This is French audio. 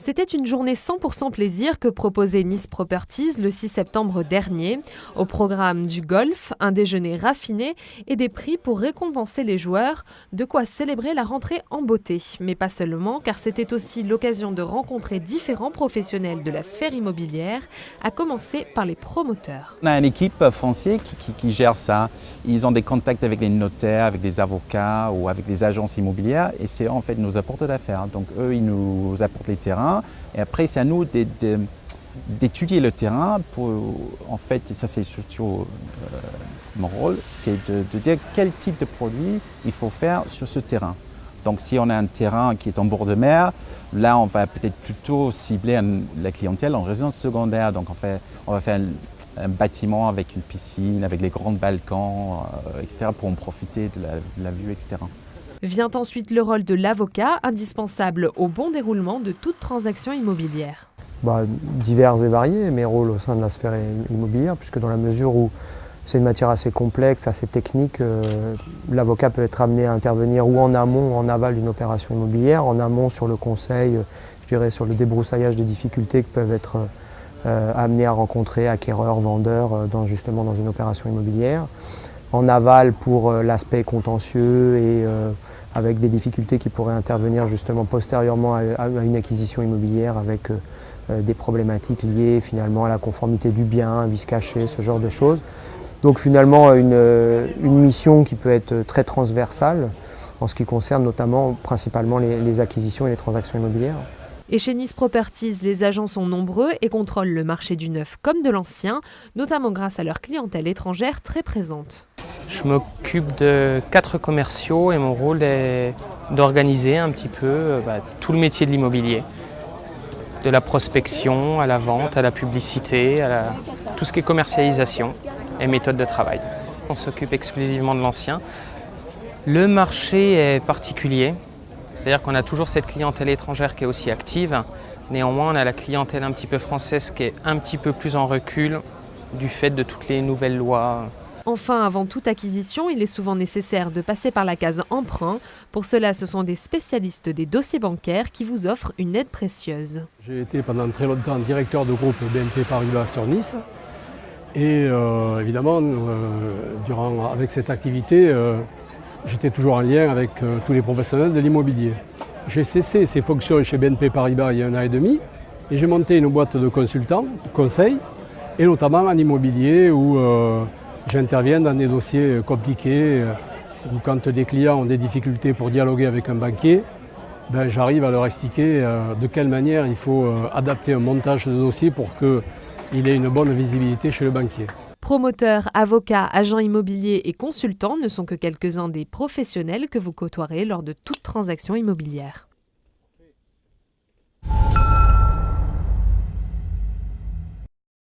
C'était une journée 100% plaisir que proposait Nice Properties le 6 septembre dernier. Au programme du golf, un déjeuner raffiné et des prix pour récompenser les joueurs. De quoi célébrer la rentrée en beauté. Mais pas seulement, car c'était aussi l'occasion de rencontrer différents professionnels de la sphère immobilière, à commencer par les promoteurs. On a une équipe foncière qui gère ça. Ils ont des contacts avec les notaires, avec des avocats ou avec des agences immobilières et c'est en fait nos apporteurs d'affaires. Donc eux, ils nous apportent les terrains. Et après, c'est à nous d'étudier le terrain pour, en fait, et ça c'est surtout mon rôle, c'est de dire quel type de produit il faut faire sur ce terrain. Donc si on a un terrain qui est en bord de mer, là on va peut-être plutôt cibler la clientèle en résidence secondaire. Donc on va faire un bâtiment avec une piscine, avec les grands balcons, etc. pour en profiter de la vue, etc. Vient ensuite le rôle de l'avocat, indispensable au bon déroulement de toute transaction immobilière. Divers et variés, mes rôles au sein de la sphère immobilière, puisque dans la mesure où c'est une matière assez complexe, assez technique, l'avocat peut être amené à intervenir ou en amont ou en aval d'une opération immobilière, en amont sur le conseil, je dirais sur le débroussaillage des difficultés que peuvent être amenés à rencontrer acquéreurs, vendeurs, justement dans une opération immobilière, en aval pour l'aspect contentieux et avec des difficultés qui pourraient intervenir justement postérieurement à une acquisition immobilière avec des problématiques liées finalement à la conformité du bien, vice caché, ce genre de choses. Donc finalement une mission qui peut être très transversale en ce qui concerne notamment principalement les acquisitions et les transactions immobilières. Et chez Nice Properties, les agents sont nombreux et contrôlent le marché du neuf comme de l'ancien, notamment grâce à leur clientèle étrangère très présente. Je m'occupe de 4 commerciaux et mon rôle est d'organiser un petit peu tout le métier de l'immobilier. De la prospection à la vente, à la publicité, tout ce qui est commercialisation et méthode de travail. On s'occupe exclusivement de l'ancien. Le marché est particulier, c'est-à-dire qu'on a toujours cette clientèle étrangère qui est aussi active. Néanmoins, on a la clientèle un petit peu française qui est un petit peu plus en recul du fait de toutes les nouvelles lois. Enfin, avant toute acquisition, il est souvent nécessaire de passer par la case emprunt. Pour cela, ce sont des spécialistes des dossiers bancaires qui vous offrent une aide précieuse. J'ai été pendant très longtemps directeur de groupe BNP Paribas sur Nice. Et évidemment, avec cette activité, j'étais toujours en lien avec tous les professionnels de l'immobilier. J'ai cessé ces fonctions chez BNP Paribas il y a 1 an et demi et j'ai monté une boîte de consultants, conseils, et notamment en immobilier où j'interviens dans des dossiers compliqués où quand des clients ont des difficultés pour dialoguer avec un banquier, j'arrive à leur expliquer de quelle manière il faut adapter un montage de dossier pour qu'il ait une bonne visibilité chez le banquier. Promoteurs, avocats, agents immobiliers et consultants ne sont que quelques-uns des professionnels que vous côtoierez lors de toute transaction immobilière.